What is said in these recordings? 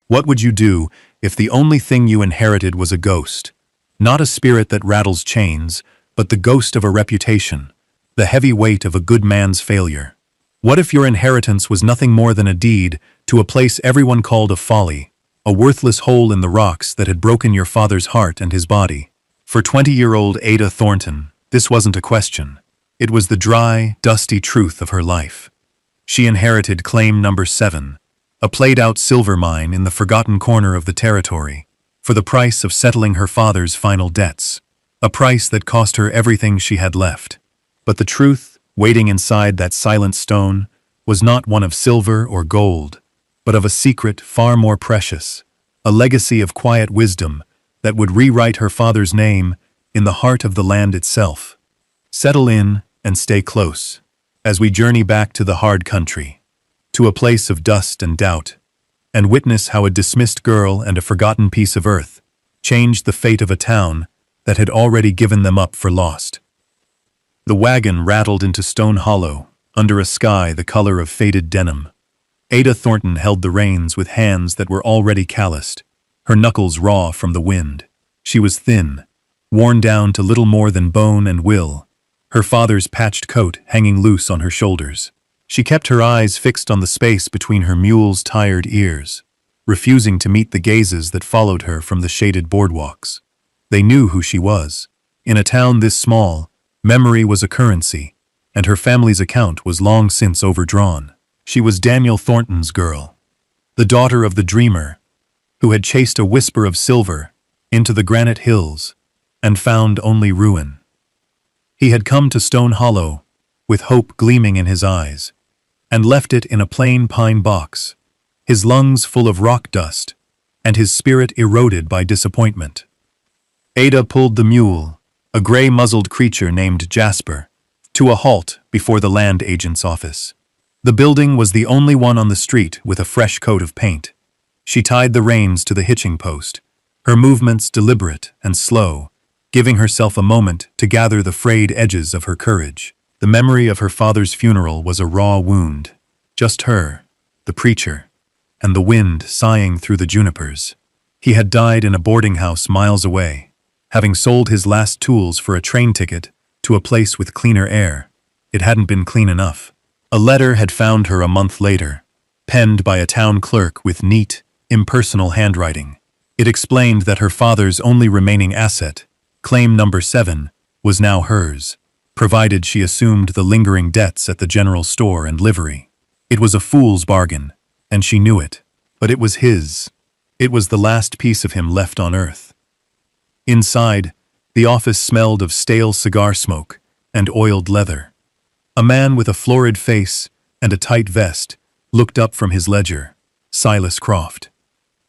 What would you do if the only thing you inherited was a ghost? Not a spirit that rattles chains, but the ghost of a reputation, the heavy weight of a good man's failure. What if your inheritance was nothing more than a deed to a place everyone called a folly, a worthless hole in the rocks that had broken your father's heart and his body? For 20-year-old Ada Thornton, this wasn't a question. It was the dry, dusty truth of her life. She inherited claim number 7, a played-out silver mine in the forgotten corner of the territory, for the price of settling her father's final debts, a price that cost her everything she had left. But the truth, waiting inside that silent stone, was not one of silver or gold, but of a secret far more precious, a legacy of quiet wisdom that would rewrite her father's name in the heart of the land itself. Settle in and stay close, as we journey back to the hard country, to a place of dust and doubt, and witness how a dismissed girl and a forgotten piece of earth changed the fate of a town that had already given them up for lost. The wagon rattled into Stone Hollow, under a sky the color of faded denim. Ada Thornton held the reins with hands that were already calloused, her knuckles raw from the wind. She was thin, worn down to little more than bone and will, her father's patched coat hanging loose on her shoulders. She kept her eyes fixed on the space between her mule's tired ears, refusing to meet the gazes that followed her from the shaded boardwalks. They knew who she was. In a town this small, memory was a currency, and her family's account was long since overdrawn. She was Daniel Thornton's girl, the daughter of the dreamer, who had chased a whisper of silver into the granite hills and found only ruin. He had come to Stone Hollow with hope gleaming in his eyes, and left it in a plain pine box, his lungs full of rock dust, and his spirit eroded by disappointment. Ada pulled the mule, a gray-muzzled creature named Jasper, to a halt before the land agent's office. The building was the only one on the street with a fresh coat of paint. She tied the reins to the hitching post, her movements deliberate and slow, giving herself a moment to gather the frayed edges of her courage. The memory of her father's funeral was a raw wound. Just her, the preacher, and the wind sighing through the junipers. He had died in a boarding house miles away, having sold his last tools for a train ticket to a place with cleaner air. It hadn't been clean enough. A letter had found her a month later, penned by a town clerk with neat, impersonal handwriting. It explained that her father's only remaining asset, claim number 7, was now hers, provided she assumed the lingering debts at the general store and livery. It was a fool's bargain, and she knew it, but it was his. It was the last piece of him left on earth. Inside, the office smelled of stale cigar smoke and oiled leather. A man with a florid face and a tight vest looked up from his ledger, Silas Croft.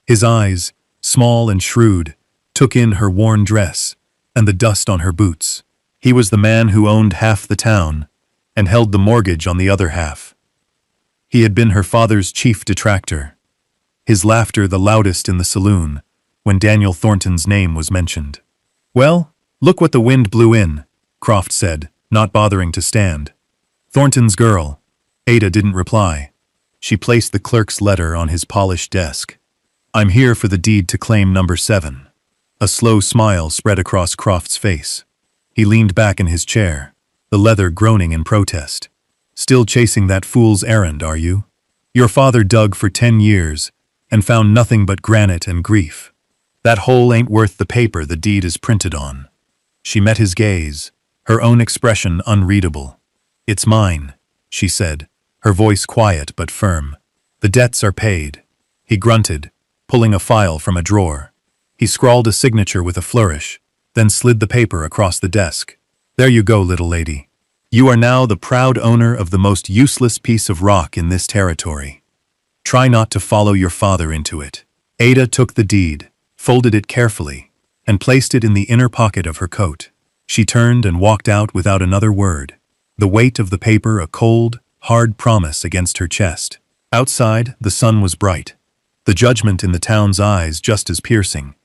His eyes, small and shrewd, took in her worn dress and the dust on her boots. He was the man who owned half the town and held the mortgage on the other half. He had been her father's chief detractor, his laughter the loudest in the saloon when Daniel Thornton's name was mentioned. "Well, look what the wind blew in," Croft said, not bothering to stand. "Thornton's girl." Ada didn't reply. She placed the clerk's letter on his polished desk. "I'm here for the deed to claim number 7. A slow smile spread across Croft's face. He leaned back in his chair, the leather groaning in protest. "Still chasing that fool's errand, are you? Your father dug for 10 years and found nothing but granite and grief. That hole ain't worth the paper the deed is printed on." She met his gaze, her own expression unreadable. "It's mine," she said, her voice quiet but firm. "The debts are paid." He grunted, pulling a file from a drawer. He scrawled a signature with a flourish, then slid the paper across the desk. "There you go, little lady. You are now the proud owner of the most useless piece of rock in this territory. Try not to follow your father into it." Ada took the deed, folded it carefully, and placed it in the inner pocket of her coat. She turned and walked out without another word, the weight of the paper a cold, hard promise against her chest. Outside, the sun was bright, the judgment in the town's eyes just as piercing.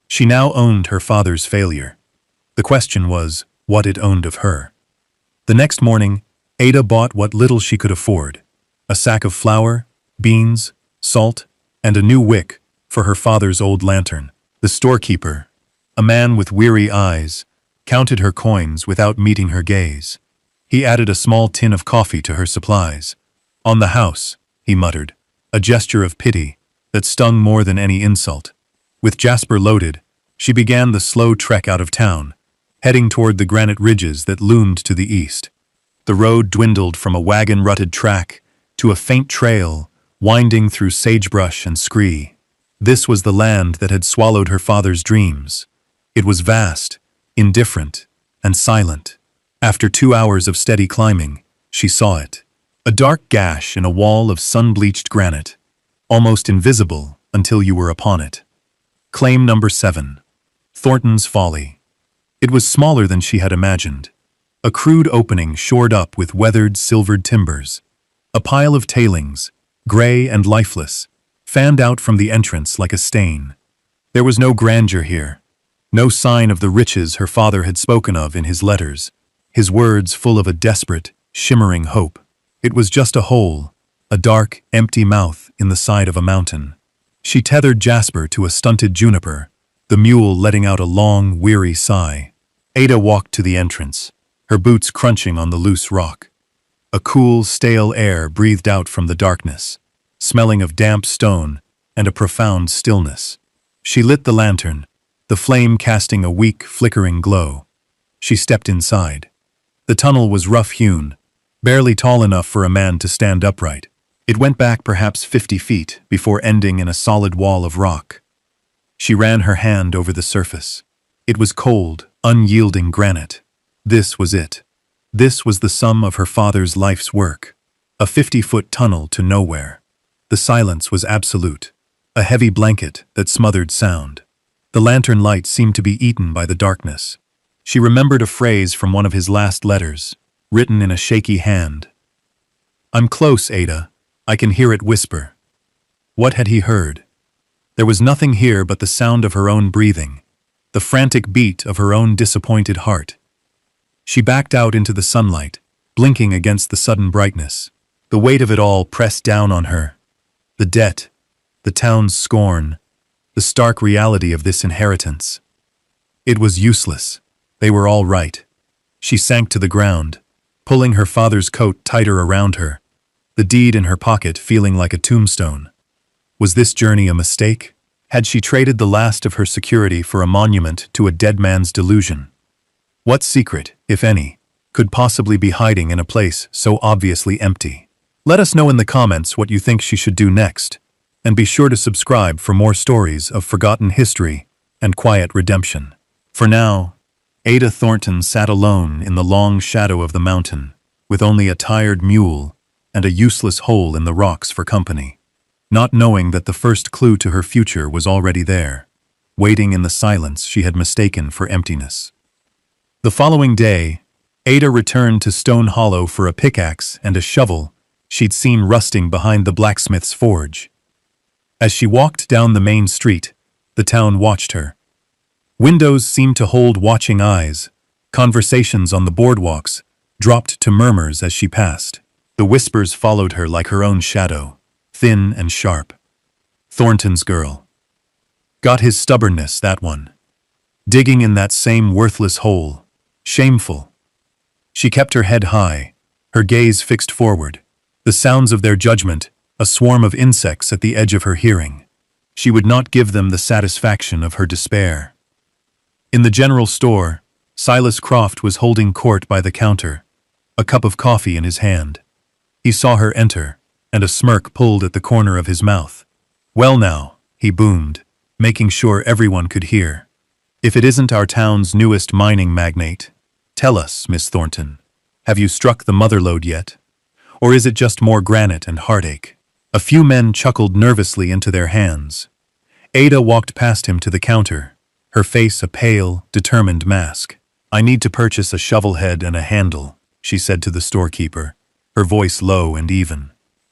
She now owned her father's failure. The question was what it owned of her. The next morning, Ada bought what little she could afford: a sack of flour, beans, salt, and a new wick for her father's old lantern. The storekeeper, a man with weary eyes, counted her coins without meeting her gaze. He added a small tin of coffee to her supplies. "On the house," he muttered, a gesture of pity that stung more than any insult. With Jasper loaded, she began the slow trek out of town, heading toward the granite ridges that loomed to the east. The road dwindled from a wagon-rutted track to a faint trail winding through sagebrush and scree. This was the land that had swallowed her father's dreams. It was vast, indifferent, and silent. After 2 hours of steady climbing, she saw it. A dark gash in a wall of sun-bleached granite, almost invisible until you were upon it. Claim number 7. Thornton's Folly. It was smaller than she had imagined. A crude opening shored up with weathered, silvered timbers. A pile of tailings, gray and lifeless, fanned out from the entrance like a stain. There was no grandeur here, no sign of the riches her father had spoken of in his letters, his words full of a desperate, shimmering hope. It was just a hole, a dark, empty mouth in the side of a mountain. She tethered Jasper to a stunted juniper, the mule letting out a long, weary sigh. Ada walked to the entrance, her boots crunching on the loose rock. A cool, stale air breathed out from the darkness, smelling of damp stone and a profound stillness. She lit the lantern, the flame casting a weak, flickering glow. She stepped inside. The tunnel was rough-hewn, barely tall enough for a man to stand upright. It went back perhaps 50 feet before ending in a solid wall of rock. She ran her hand over the surface. It was cold, unyielding granite. This was it. This was the sum of her father's life's work. A 50-foot tunnel to nowhere. The silence was absolute, a heavy blanket that smothered sound. The lantern light seemed to be eaten by the darkness. She remembered a phrase from one of his last letters, written in a shaky hand. "I'm close, Ada. I can hear it whisper." What had he heard? There was nothing here but the sound of her own breathing, the frantic beat of her own disappointed heart. She backed out into the sunlight, blinking against the sudden brightness. The weight of it all pressed down on her. The debt, the town's scorn, the stark reality of this inheritance. It was useless. They were all right. She sank to the ground, pulling her father's coat tighter around her, the deed in her pocket feeling like a tombstone. Was this journey a mistake? Had she traded the last of her security for a monument to a dead man's delusion? What secret, if any, could possibly be hiding in a place so obviously empty? Let us know in the comments what you think she should do next, and be sure to subscribe for more stories of forgotten history and quiet redemption. For now, Ada Thornton sat alone in the long shadow of the mountain, with only a tired mule and a useless hole in the rocks for company, not knowing that the first clue to her future was already there, waiting in the silence she had mistaken for emptiness. The following day, Ada returned to Stone Hollow for a pickaxe and a shovel she'd seen rusting behind the blacksmith's forge. As she walked down the main street, the town watched her. Windows seemed to hold watching eyes. Conversations on the boardwalks dropped to murmurs as she passed. The whispers followed her like her own shadow, thin and sharp. Thornton's girl. Got his stubbornness, that one. Digging in that same worthless hole. Shameful. She kept her head high, her gaze fixed forward. The sounds of their judgment, a swarm of insects at the edge of her hearing. She would not give them the satisfaction of her despair. In the general store, Silas Croft was holding court by the counter, a cup of coffee in his hand. He saw her enter, and a smirk pulled at the corner of his mouth. "Well now," he boomed, making sure everyone could hear. "If it isn't our town's newest mining magnate, tell us, Miss Thornton, have you struck the motherlode yet? Or is it just more granite and heartache?" A few men chuckled nervously into their hands. Ada walked past him to the counter, her face a pale, determined mask. "I need to purchase a shovel head and a handle," she said to the storekeeper, her voice low and even.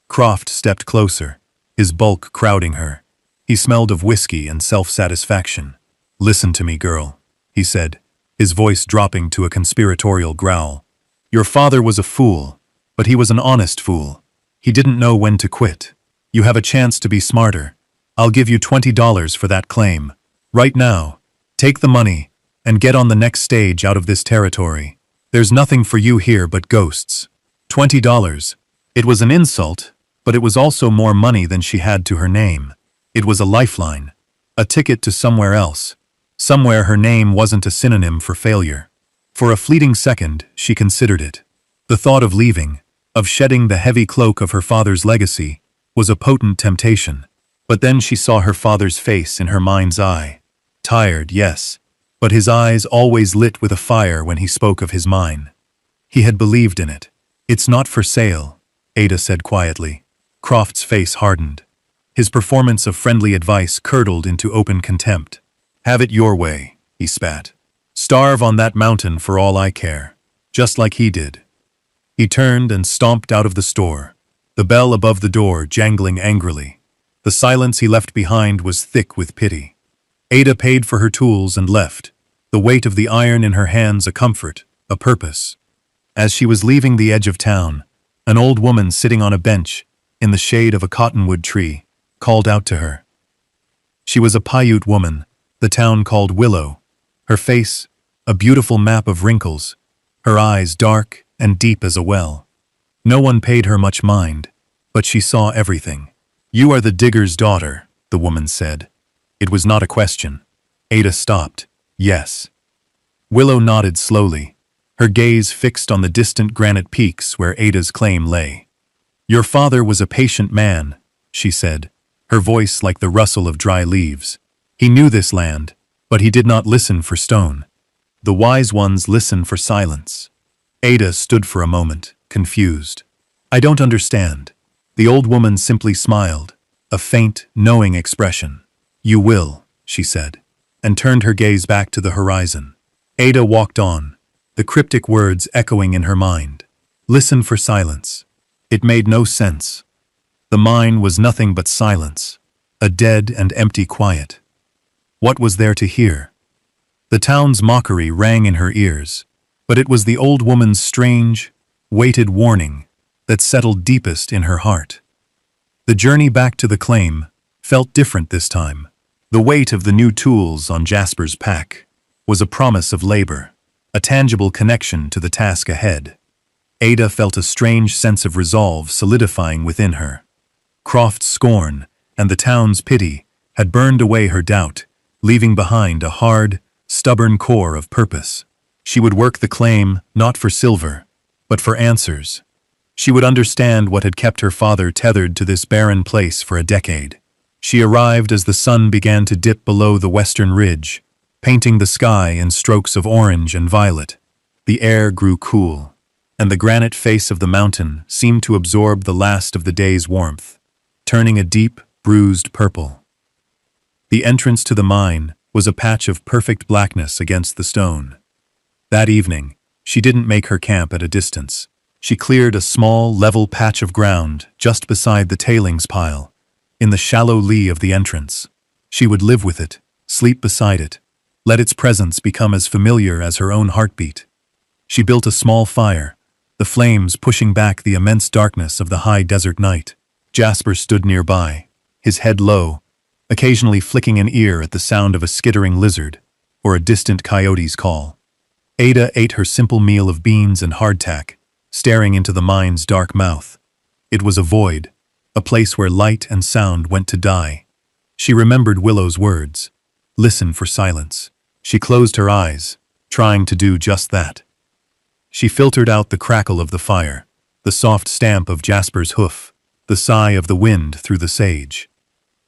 Croft stepped closer, his bulk crowding her. He smelled of whiskey and self-satisfaction. "Listen to me, girl," he said, his voice dropping to a conspiratorial growl. "Your father was a fool, but he was an honest fool. He didn't know when to quit. You have a chance to be smarter. I'll give you $20 for that claim. Right now. Take the money, and get on the next stage out of this territory. There's nothing for you here but ghosts. $20. It was an insult, but it was also more money than she had to her name. It was a lifeline. A ticket to somewhere else. Somewhere her name wasn't a synonym for failure. For a fleeting second, she considered it. The thought of leaving, of shedding the heavy cloak of her father's legacy, was a potent temptation. But then she saw her father's face in her mind's eye. Tired, yes, but his eyes always lit with a fire when he spoke of his mine. He had believed in it. It's not for sale, Ada said quietly. Croft's face hardened. His performance of friendly advice curdled into open contempt. Have it your way, he spat. Starve on that mountain for all I care. Just like he did. He turned and stomped out of the store, the bell above the door jangling angrily. The silence he left behind was thick with pity. Ada paid for her tools and left, the weight of the iron in her hands a comfort, a purpose. As she was leaving the edge of town, an old woman sitting on a bench, in the shade of a cottonwood tree, called out to her. She was a Paiute woman, the town called Willow. Her face, a beautiful map of wrinkles, her eyes dark and deep as a well. No one paid her much mind, but she saw everything. You are the digger's daughter, the woman said. It was not a question. Ada stopped. Yes. Willow nodded slowly, her gaze fixed on the distant granite peaks where Ada's claim lay. Your father was a patient man, she said, her voice like the rustle of dry leaves. He knew this land, but he did not listen for stone. The wise ones listen for silence. Ada stood for a moment, confused. I don't understand. The old woman simply smiled, a faint, knowing expression. You will, she said, and turned her gaze back to the horizon. Ada walked on, the cryptic words echoing in her mind. Listen for silence. It made no sense. The mine was nothing but silence, a dead and empty quiet. What was there to hear? The town's mockery rang in her ears, but it was the old woman's strange, weighted warning that settled deepest in her heart. The journey back to the claim felt different this time. The weight of the new tools on Jasper's pack was a promise of labor, a tangible connection to the task ahead. Ada felt a strange sense of resolve solidifying within her. Croft's scorn and the town's pity had burned away her doubt, leaving behind a hard, stubborn core of purpose. She would work the claim not for silver, but for answers. She would understand what had kept her father tethered to this barren place for a decade. She arrived as the sun began to dip below the western ridge, painting the sky in strokes of orange and violet. The air grew cool, and the granite face of the mountain seemed to absorb the last of the day's warmth, turning a deep, bruised purple. The entrance to the mine was a patch of perfect blackness against the stone. That evening, she didn't make her camp at a distance. She cleared a small, level patch of ground just beside the tailings pile, in the shallow lee of the entrance. She would live with it, sleep beside it, let its presence become as familiar as her own heartbeat. She built a small fire, the flames pushing back the immense darkness of the high desert night. Jasper stood nearby, his head low, occasionally flicking an ear at the sound of a skittering lizard or a distant coyote's call. Ada ate her simple meal of beans and hardtack, staring into the mine's dark mouth. It was a void, a place where light and sound went to die. She remembered Willow's words. Listen for silence. She closed her eyes, trying to do just that. She filtered out the crackle of the fire, the soft stamp of Jasper's hoof, the sigh of the wind through the sage.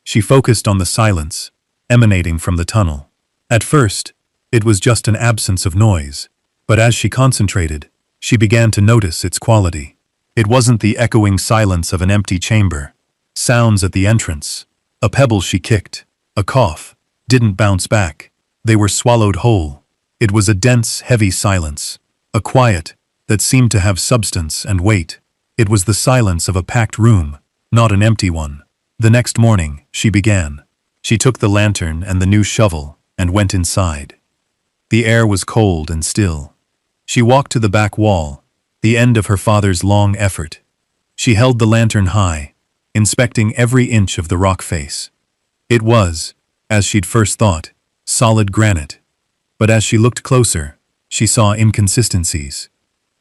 She focused on the silence, emanating from the tunnel. At first, it was just an absence of noise, but as she concentrated, she began to notice its quality. It wasn't the echoing silence of an empty chamber. Sounds at the entrance, a pebble she kicked, a cough, didn't bounce back. They were swallowed whole. It was a dense, heavy silence, a quiet that seemed to have substance and weight. It was the silence of a packed room, not an empty one. The next morning, she began. She took the lantern and the new shovel and went inside. The air was cold and still. She walked to the back wall, the end of her father's long effort. She held the lantern high, inspecting every inch of the rock face. It was, as she'd first thought, solid granite. But as she looked closer, she saw inconsistencies.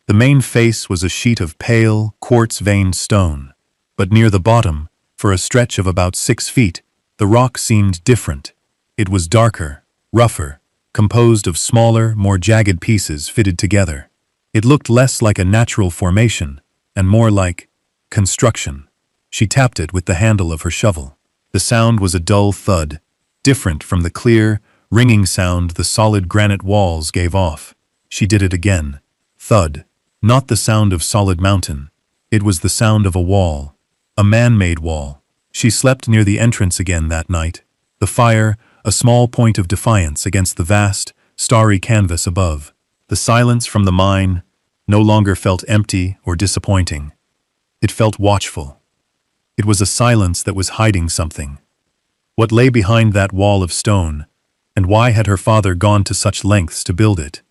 The main face was a sheet of pale, quartz-veined stone, but near the bottom, for a stretch of about 6 feet, the rock seemed different. It was darker, rougher, composed of smaller, more jagged pieces fitted together. It looked less like a natural formation, and more like construction. She tapped it with the handle of her shovel. The sound was a dull thud, different from the clear, ringing sound the solid granite walls gave off. She did it again. Thud. Not the sound of solid mountain. It was the sound of a wall. A man-made wall. She slept near the entrance again that night. The fire, a small point of defiance against the vast, starry canvas above. The silence from the mine no longer felt empty or disappointing. It felt watchful. It was a silence that was hiding something. What lay behind that wall of stone, and why had her father gone to such lengths to build it?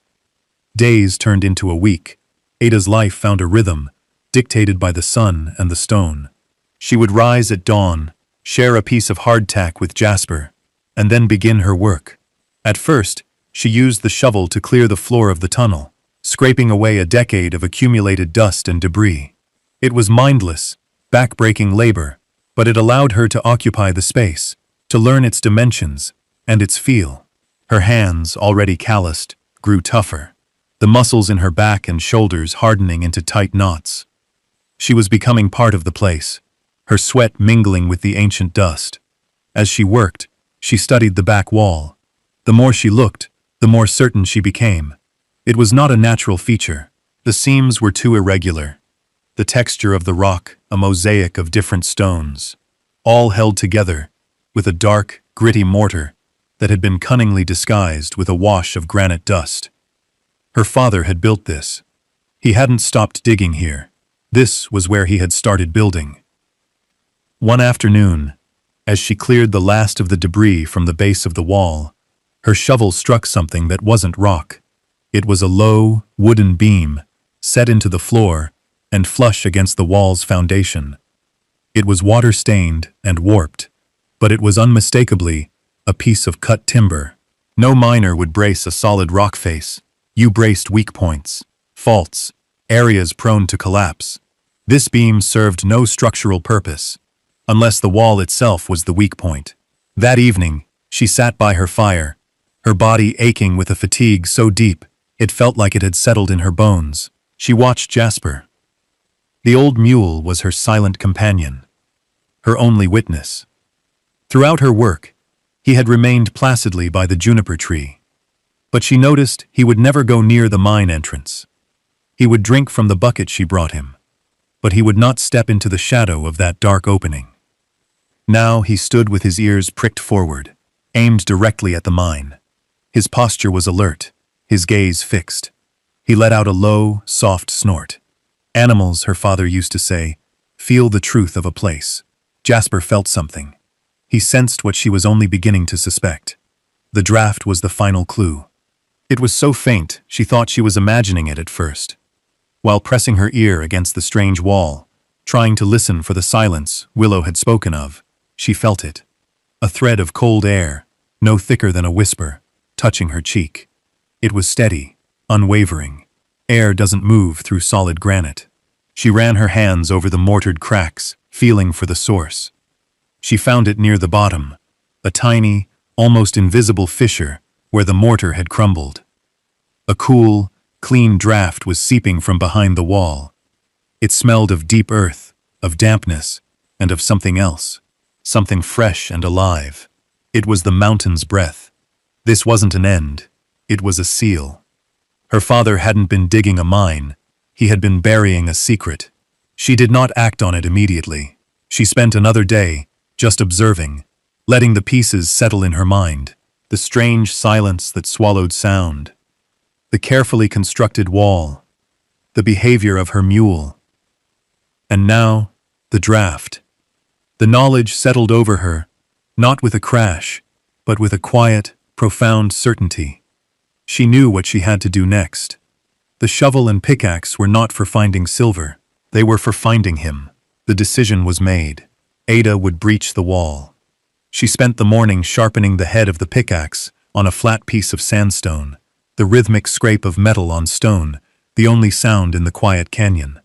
Days turned into a week. Ada's life found a rhythm, dictated by the sun and the stone. She would rise at dawn, share a piece of hardtack with Jasper, and then begin her work. At first, she used the shovel to clear the floor of the tunnel, scraping away a decade of accumulated dust and debris. It was mindless, back-breaking labor, but it allowed her to occupy the space, to learn its dimensions and its feel. Her hands, already calloused, grew tougher, the muscles in her back and shoulders hardening into tight knots. She was becoming part of the place, her sweat mingling with the ancient dust. As she worked, she studied the back wall. The more she looked, the more certain she became. It was not a natural feature. The seams were too irregular. The texture of the rock, a mosaic of different stones, all held together with a dark, gritty mortar that had been cunningly disguised with a wash of granite dust. Her father had built this. He hadn't stopped digging here. This was where he had started building. One afternoon, as she cleared the last of the debris from the base of the wall, her shovel struck something that wasn't rock. It was a low, wooden beam, set into the floor and flush against the wall's foundation. It was water-stained and warped, but it was unmistakably a piece of cut timber. No miner would brace a solid rock face. You braced weak points, faults, areas prone to collapse. This beam served no structural purpose, unless the wall itself was the weak point. That evening, she sat by her fire, her body aching with a fatigue so deep it felt like it had settled in her bones. She watched Jasper. The old mule was her silent companion, her only witness. Throughout her work, he had remained placidly by the juniper tree. But she noticed he would never go near the mine entrance. He would drink from the bucket she brought him, but he would not step into the shadow of that dark opening. Now he stood with his ears pricked forward, aimed directly at the mine. His posture was alert, his gaze fixed. He let out a low, soft snort. Animals, her father used to say, feel the truth of a place. Jasper felt something. He sensed what she was only beginning to suspect. The draft was the final clue. It was so faint, she thought she was imagining it at first. While pressing her ear against the strange wall, trying to listen for the silence Willow had spoken of, she felt it. A thread of cold air, no thicker than a whisper, touching her cheek. It was steady, unwavering. Air doesn't move through solid granite. She ran her hands over the mortared cracks, feeling for the source. She found it near the bottom, a tiny, almost invisible fissure where the mortar had crumbled. A cool, clean draft was seeping from behind the wall. It smelled of deep earth, of dampness, and of something else, something fresh and alive. It was the mountain's breath. This wasn't an end, it was a seal. Her father hadn't been digging a mine, he had been burying a secret. She did not act on it immediately. She spent another day, just observing, letting the pieces settle in her mind, the strange silence that swallowed sound, the carefully constructed wall, the behavior of her mule. And now, the draft. The knowledge settled over her, not with a crash, but with a quiet, profound certainty. She knew what she had to do next. The shovel and pickaxe were not for finding silver, they were for finding him. The decision was made. Ada would breach the wall. She spent the morning sharpening the head of the pickaxe on a flat piece of sandstone, the rhythmic scrape of metal on stone, the only sound in the quiet canyon.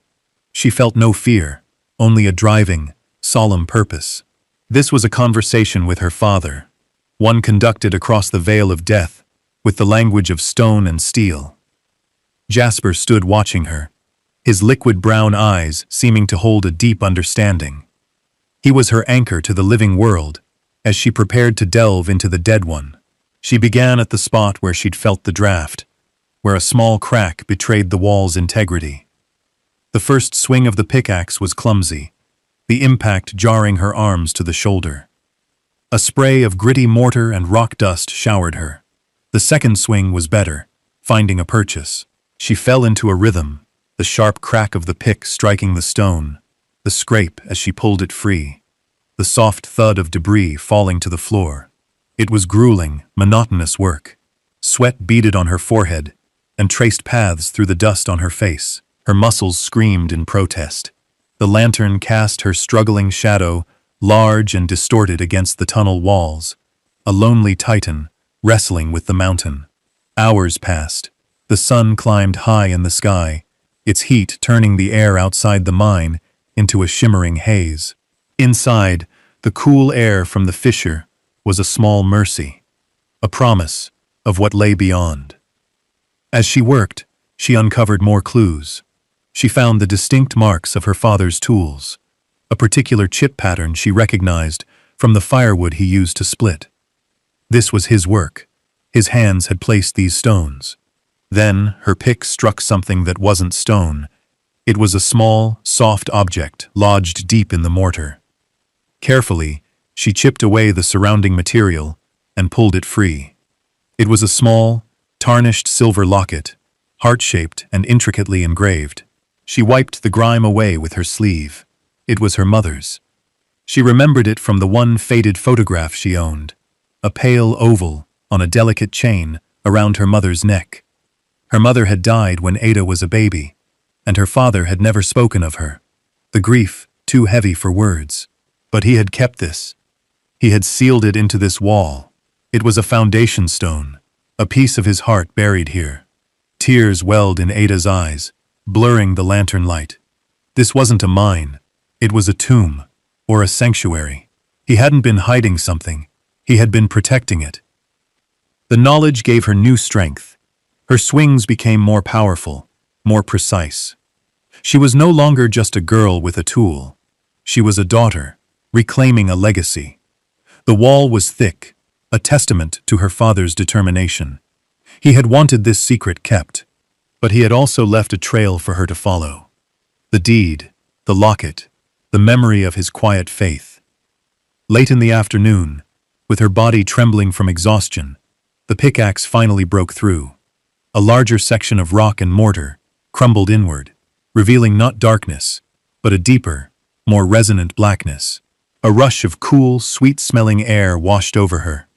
She felt no fear, only a driving, solemn purpose. This was a conversation with her father, one conducted across the veil of death, with the language of stone and steel. Jasper stood watching her, his liquid brown eyes seeming to hold a deep understanding. He was her anchor to the living world, as she prepared to delve into the dead one. She began at the spot where she'd felt the draft, where a small crack betrayed the wall's integrity. The first swing of the pickaxe was clumsy, the impact jarring her arms to the shoulder. A spray of gritty mortar and rock dust showered her. The second swing was better, finding a purchase. She fell into a rhythm, the sharp crack of the pick striking the stone, the scrape as she pulled it free, the soft thud of debris falling to the floor. It was grueling, monotonous work. Sweat beaded on her forehead and traced paths through the dust on her face. Her muscles screamed in protest. The lantern cast her struggling shadow, large and distorted against the tunnel walls, a lonely titan wrestling with the mountain. Hours passed. The sun climbed high in the sky, its heat turning the air outside the mine into a shimmering haze. Inside, the cool air from the fissure was a small mercy, a promise of what lay beyond. As she worked, she uncovered more clues. She found the distinct marks of her father's tools, a particular chip pattern she recognized from the firewood he used to split. This was his work. His hands had placed these stones. Then her pick struck something that wasn't stone. It was a small, soft object lodged deep in the mortar. Carefully, she chipped away the surrounding material and pulled it free. It was a small, tarnished silver locket, heart-shaped and intricately engraved. She wiped the grime away with her sleeve. It was her mother's. She remembered it from the one faded photograph she owned, a pale oval on a delicate chain around her mother's neck. Her mother had died when Ada was a baby, and her father had never spoken of her, the grief too heavy for words. But he had kept this. He had sealed it into this wall. It was a foundation stone, a piece of his heart buried here. Tears welled in Ada's eyes, blurring the lantern light. This wasn't a mine. It was a tomb, or a sanctuary. He hadn't been hiding something. He had been protecting it. The knowledge gave her new strength. Her swings became more powerful, more precise. She was no longer just a girl with a tool. She was a daughter, reclaiming a legacy. The wall was thick, a testament to her father's determination. He had wanted this secret kept, but he had also left a trail for her to follow. The deed, the locket, the memory of his quiet faith. Late in the afternoon, with her body trembling from exhaustion, the pickaxe finally broke through. A larger section of rock and mortar crumbled inward, revealing not darkness, but a deeper, more resonant blackness. A rush of cool, sweet-smelling air washed over her,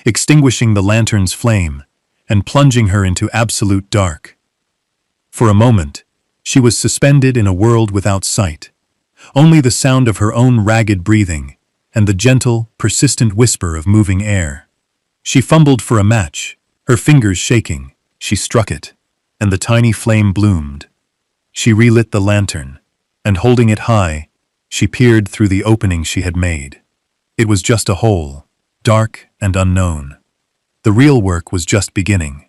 extinguishing the lantern's flame and plunging her into absolute dark. For a moment, she was suspended in a world without sight, only the sound of her own ragged breathing and the gentle, persistent whisper of moving air. She fumbled for a match, her fingers shaking. She struck it, and the tiny flame bloomed. She relit the lantern, and holding it high, she peered through the opening she had made. It was just a hole, dark and unknown. The real work was just beginning.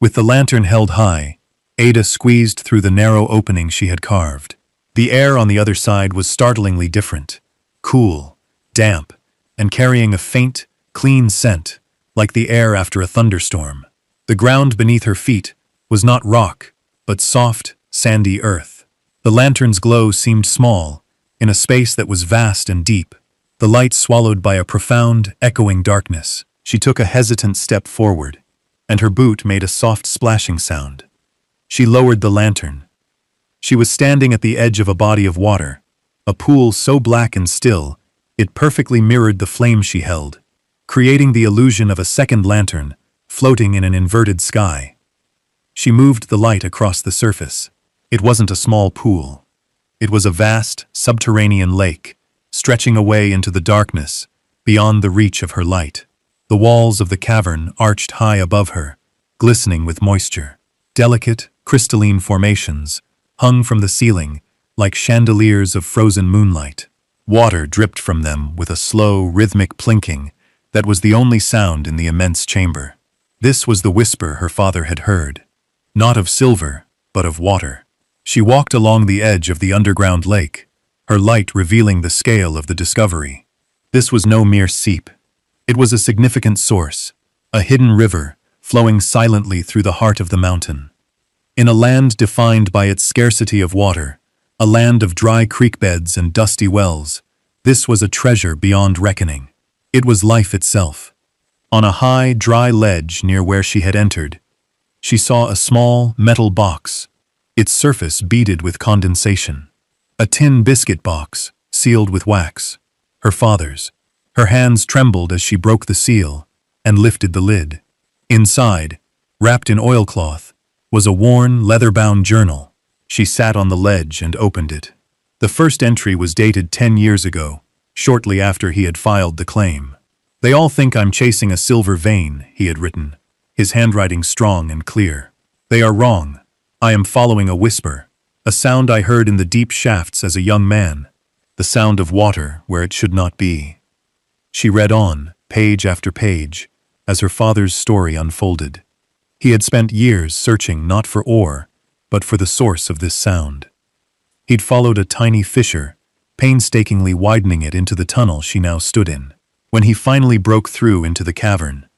With the lantern held high, Ada squeezed through the narrow opening she had carved. The air on the other side was startlingly different, cool, damp, and carrying a faint, clean scent, like the air after a thunderstorm. The ground beneath her feet was not rock, but soft, sandy earth. The lantern's glow seemed small, in a space that was vast and deep, the light swallowed by a profound, echoing darkness. She took a hesitant step forward, and her boot made a soft splashing sound. She lowered the lantern. She was standing at the edge of a body of water, a pool so black and still, it perfectly mirrored the flame she held, creating the illusion of a second lantern floating in an inverted sky. She moved the light across the surface. It wasn't a small pool. It was a vast, subterranean lake, stretching away into the darkness, beyond the reach of her light. The walls of the cavern arched high above her, glistening with moisture. Delicate, crystalline formations hung from the ceiling like chandeliers of frozen moonlight. Water dripped from them with a slow, rhythmic plinking that was the only sound in the immense chamber. This was the whisper her father had heard, not of silver, but of water. She walked along the edge of the underground lake, her light revealing the scale of the discovery. This was no mere seep. It was a significant source, a hidden river flowing silently through the heart of the mountain. In a land defined by its scarcity of water, a land of dry creek beds and dusty wells, this was a treasure beyond reckoning. It was life itself. On a high, dry ledge near where she had entered, she saw a small metal box, its surface beaded with condensation. A tin biscuit box, sealed with wax. Her father's. Her hands trembled as she broke the seal and lifted the lid. Inside, wrapped in oilcloth, was a worn, leather-bound journal. She sat on the ledge and opened it. The first entry was dated 10 years ago, shortly after he had filed the claim. "They all think I'm chasing a silver vein," he had written, his handwriting strong and clear. "They are wrong. I am following a whisper, a sound I heard in the deep shafts as a young man, the sound of water where it should not be." She read on, page after page, as her father's story unfolded. He had spent years searching not for ore, but for the source of this sound. He'd followed a tiny fissure, painstakingly widening it into the tunnel she now stood in. When he finally broke through into the cavern,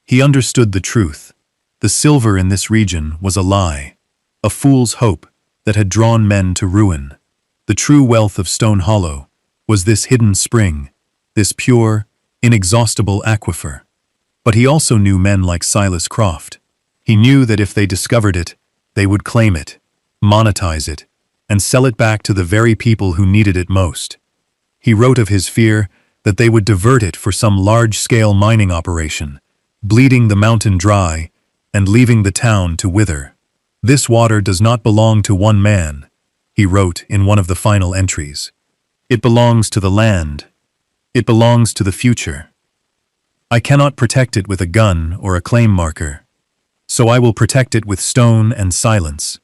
he understood the truth. The silver in this region was a lie, a fool's hope that had drawn men to ruin. The true wealth of Stone Hollow was this hidden spring, this pure, inexhaustible aquifer. But he also knew men like Silas Croft. He knew that if they discovered it, they would claim it, monetize it, and sell it back to the very people who needed it most. He wrote of his fear that they would divert it for some large-scale mining operation, bleeding the mountain dry and leaving the town to wither. "This water does not belong to one man," he wrote in one of the final entries. "It belongs to the land. It belongs to the future. I cannot protect it with a gun or a claim marker, so I will protect it with stone and silence.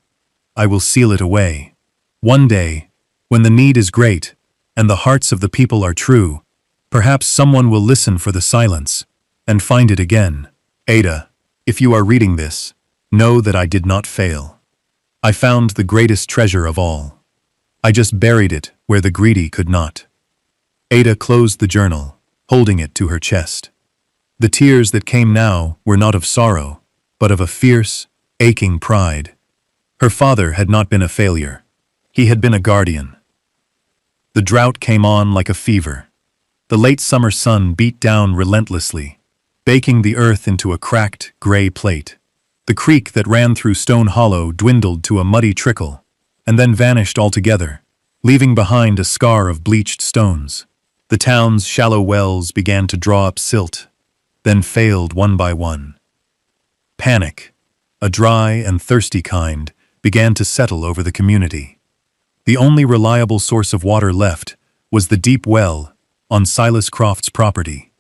I will seal it away. One day, when the need is great and the hearts of the people are true, perhaps someone will listen for the silence and find it again. Ada, if you are reading this, know that I did not fail. I found the greatest treasure of all. I just buried it where the greedy could not." Ada closed the journal, holding it to her chest. The tears that came now were not of sorrow, but of a fierce, aching pride. Her father had not been a failure. He had been a guardian. The drought came on like a fever. The late summer sun beat down relentlessly, baking the earth into a cracked, gray plate. The creek that ran through Stone Hollow dwindled to a muddy trickle, and then vanished altogether, leaving behind a scar of bleached stones. The town's shallow wells began to draw up silt, then failed one by one. Panic, a dry and thirsty kind, began to settle over the community. The only reliable source of water left was the deep well on Silas Croft's property.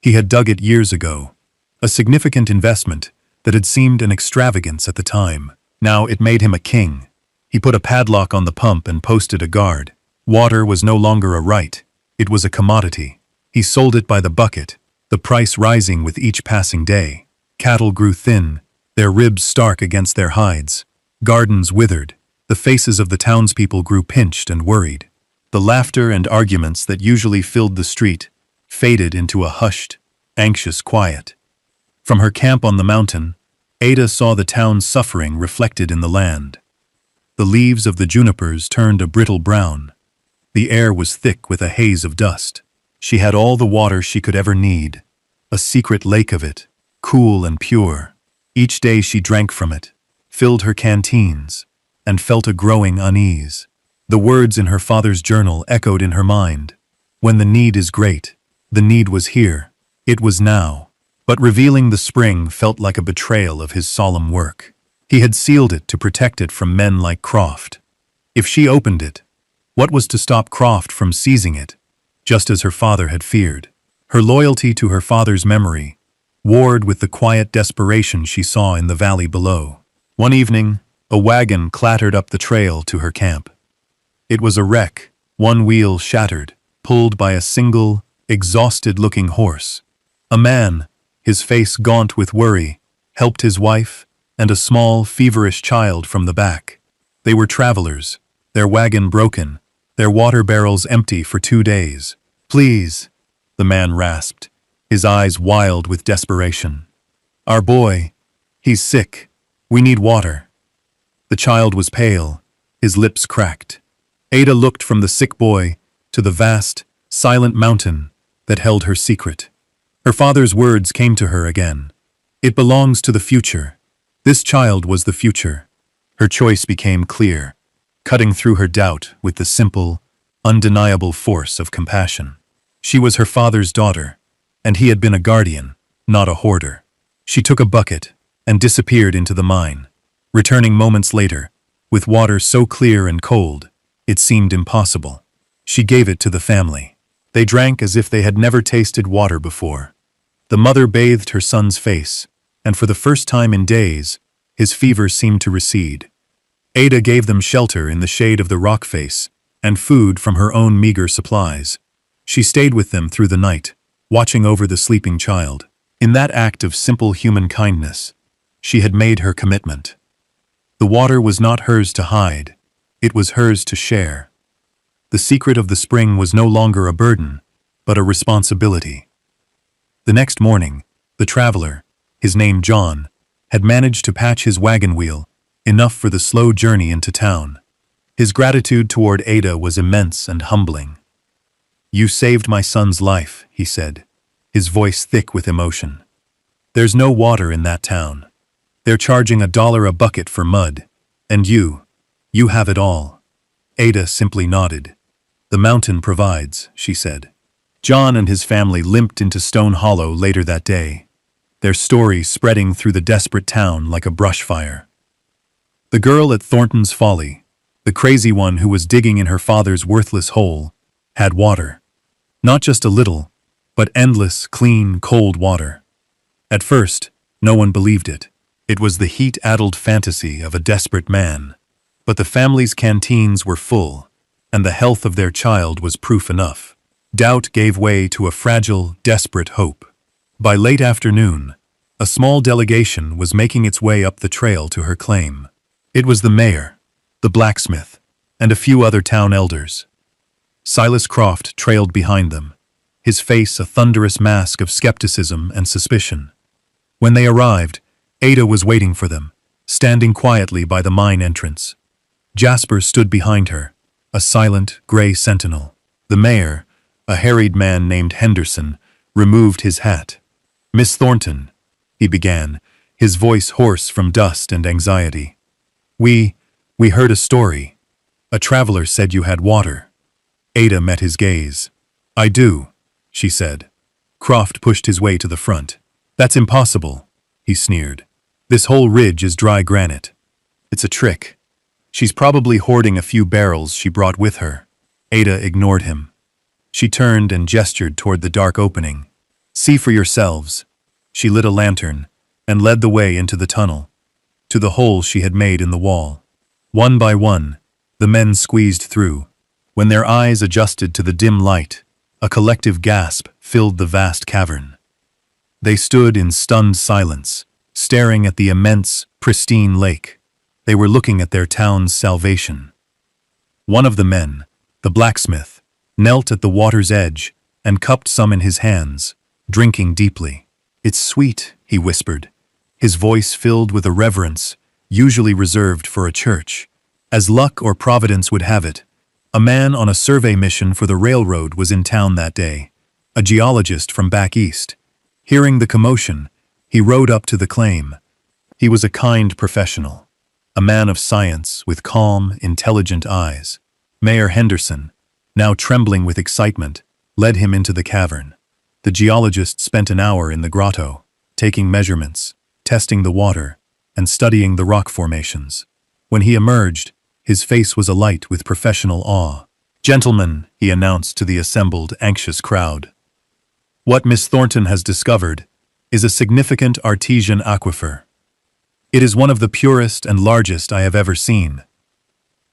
He had dug it years ago, a significant investment that had seemed an extravagance at the time. Now it made him a king. He put a padlock on the pump and posted a guard. Water was no longer a right, it was a commodity. He sold it by the bucket, the price rising with each passing day. Cattle grew thin, their ribs stark against their hides. Gardens withered, the faces of the townspeople grew pinched and worried. The laughter and arguments that usually filled the street faded into a hushed, anxious quiet. From her camp on the mountain, Ada saw the town's suffering reflected in the land. The leaves of the junipers turned a brittle brown. The air was thick with a haze of dust. She had all the water she could ever need, a secret lake of it, cool and pure. Each day she drank from it, filled her canteens, and felt a growing unease. The words in her father's journal echoed in her mind. When the need is great, the need was here. It was now. But revealing the spring felt like a betrayal of his solemn work. He had sealed it to protect it from men like Croft. If she opened it, what was to stop Croft from seizing it, just as her father had feared? Her loyalty to her father's memory warred with the quiet desperation she saw in the valley below. One evening, a wagon clattered up the trail to her camp. It was a wreck, one wheel shattered, pulled by a single, exhausted-looking horse. A man, his face gaunt with worry, helped his wife and a small, feverish child from the back. They were travelers, their wagon broken, their water barrels empty for 2 days. "Please," the man rasped, his eyes wild with desperation. "Our boy, he's sick. We need water." The child was pale, his lips cracked. Ada looked from the sick boy to the vast, silent mountain that held her secret. Her father's words came to her again. "It belongs to the future." This child was the future. Her choice became clear, cutting through her doubt with the simple, undeniable force of compassion. She was her father's daughter, and he had been a guardian, not a hoarder. She took a bucket and disappeared into the mine, returning moments later, with water so clear and cold, it seemed impossible. She gave it to the family. They drank as if they had never tasted water before. The mother bathed her son's face, and for the first time in days, his fever seemed to recede. Ada gave them shelter in the shade of the rock face, and food from her own meager supplies. She stayed with them through the night, watching over the sleeping child. In that act of simple human kindness, she had made her commitment. The water was not hers to hide, it was hers to share. The secret of the spring was no longer a burden, but a responsibility. The next morning, the traveler, his name John, had managed to patch his wagon wheel, enough for the slow journey into town. His gratitude toward Ada was immense and humbling. "You saved my son's life," he said, his voice thick with emotion. "There's no water in that town. They're charging $1 a bucket for mud, and you have it all." Ada simply nodded. "The mountain provides," she said. John and his family limped into Stone Hollow later that day, their story spreading through the desperate town like a brush fire. The girl at Thornton's Folly, the crazy one who was digging in her father's worthless hole, had water. Not just a little, but endless, clean, cold water. At first, no one believed it. It was the heat-addled fantasy of a desperate man. But the family's canteens were full, and the health of their child was proof enough. Doubt gave way to a fragile, desperate hope. By late afternoon, a small delegation was making its way up the trail to her claim. It was the mayor, the blacksmith, and a few other town elders. Silas Croft trailed behind them, his face a thunderous mask of skepticism and suspicion. When they arrived, Ada was waiting for them, standing quietly by the mine entrance. Jasper stood behind her, a silent, gray sentinel. The mayor, a harried man named Henderson, removed his hat. "Miss Thornton," he began, his voice hoarse from dust and anxiety. We heard a story. A traveler said you had water." Ada met his gaze. "I do," she said. Croft pushed his way to the front. "That's impossible," he sneered. "This whole ridge is dry granite. It's a trick. She's probably hoarding a few barrels she brought with her." Ada ignored him. She turned and gestured toward the dark opening. "See for yourselves." She lit a lantern and led the way into the tunnel, to the hole she had made in the wall. One by one, the men squeezed through. When their eyes adjusted to the dim light, a collective gasp filled the vast cavern. They stood in stunned silence, staring at the immense, pristine lake. They were looking at their town's salvation. One of the men, the blacksmith, knelt at the water's edge and cupped some in his hands, drinking deeply. "It's sweet," he whispered, his voice filled with a reverence usually reserved for a church. As luck or providence would have it, a man on a survey mission for the railroad was in town that day, a geologist from back east. Hearing the commotion, he rode up to the claim. He was a kind professional, a man of science with calm, intelligent eyes. Mayor Henderson, now trembling with excitement, led him into the cavern. The geologist spent an hour in the grotto, taking measurements, testing the water, and studying the rock formations. When he emerged, his face was alight with professional awe. "Gentlemen," he announced to the assembled, anxious crowd, What Miss Thornton has discovered is a significant artesian aquifer. It is one of the purest and largest I have ever seen.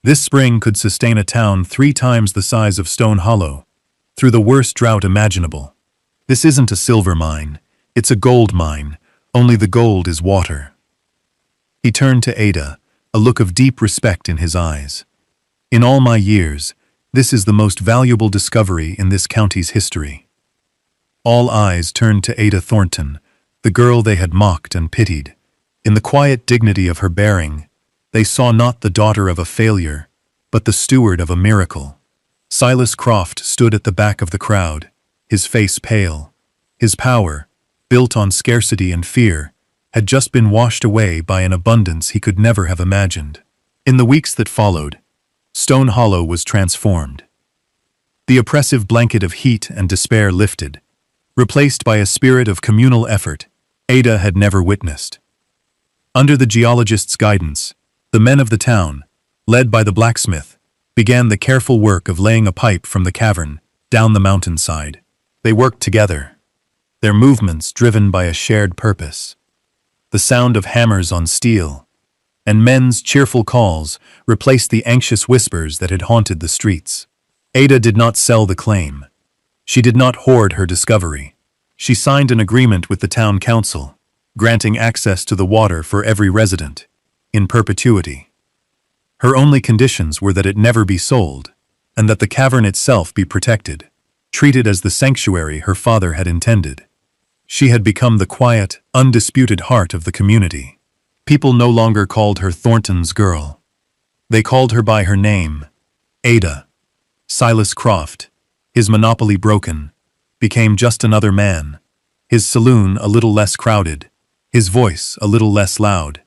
This spring could sustain a town 3 times the size of Stone Hollow, through the worst drought imaginable. This isn't a silver mine, it's a gold mine, only the gold is water. He turned to Ada, a look of deep respect in his eyes. In all my years, this is the most valuable discovery in this county's history. All eyes turned to Ada Thornton, the girl they had mocked and pitied. In the quiet dignity of her bearing, they saw not the daughter of a failure, but the steward of a miracle. Silas Croft stood at the back of the crowd, his face pale. His power, built on scarcity and fear, had just been washed away by an abundance he could never have imagined. In the weeks that followed, Stone Hollow was transformed. The oppressive blanket of heat and despair lifted, replaced by a spirit of communal effort Ada had never witnessed. Under the geologist's guidance, the men of the town, led by the blacksmith, began the careful work of laying a pipe from the cavern down the mountainside. They worked together, their movements driven by a shared purpose. The sound of hammers on steel and men's cheerful calls replaced the anxious whispers that had haunted the streets. Ada did not sell the claim. She did not hoard her discovery. She signed an agreement with the town council, granting access to the water for every resident, in perpetuity. Her only conditions were that it never be sold, and that the cavern itself be protected, treated as the sanctuary her father had intended. She had become the quiet, undisputed heart of the community. People no longer called her Thornton's girl. They called her by her name, Ada. Silas Croft, his monopoly broken, became just another man, his saloon a little less crowded, his voice a little less loud.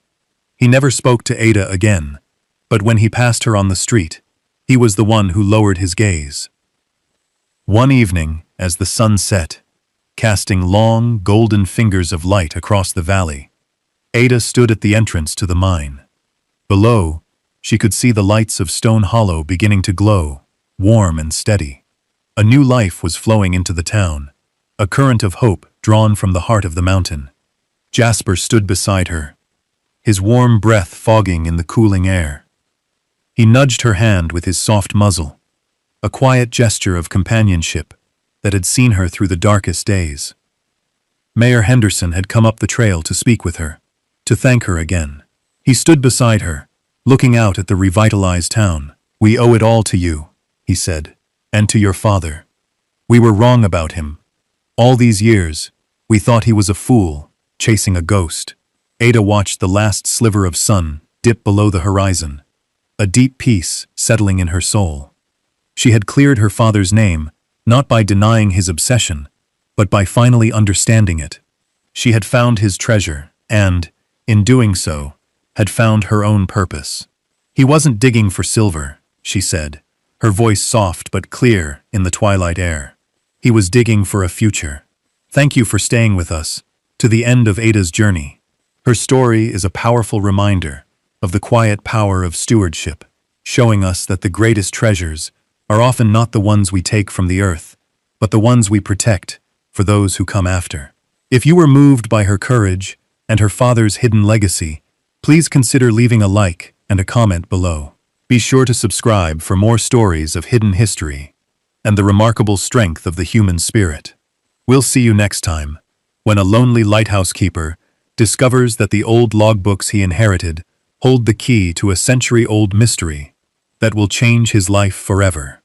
He never spoke to Ada again, but when he passed her on the street, he was the one who lowered his gaze. One evening, as the sun set, casting long, golden fingers of light across the valley, Ada stood at the entrance to the mine. Below, she could see the lights of Stone Hollow beginning to glow, warm and steady. A new life was flowing into the town, a current of hope drawn from the heart of the mountain. Jasper stood beside her, his warm breath fogging in the cooling air. He nudged her hand with his soft muzzle, a quiet gesture of companionship that had seen her through the darkest days. Mayor Henderson had come up the trail to speak with her, to thank her again. He stood beside her, looking out at the revitalized town. "We owe it all to you," he said, "and to your father. We were wrong about him. All these years, we thought he was a fool, chasing a ghost." Ada watched the last sliver of sun dip below the horizon, a deep peace settling in her soul. She had cleared her father's name, not by denying his obsession, but by finally understanding it. She had found his treasure, and, in doing so, had found her own purpose. "He wasn't digging for silver," she said, her voice soft but clear in the twilight air. "He was digging for a future. Thank you for staying with us, to the end of Ada's journey." Her story is a powerful reminder of the quiet power of stewardship, showing us that the greatest treasures are often not the ones we take from the earth, but the ones we protect for those who come after. If you were moved by her courage and her father's hidden legacy, please consider leaving a like and a comment below. Be sure to subscribe for more stories of hidden history and the remarkable strength of the human spirit. We'll see you next time, when a lonely lighthouse keeper discovers that the old logbooks he inherited hold the key to a century-old mystery that will change his life forever.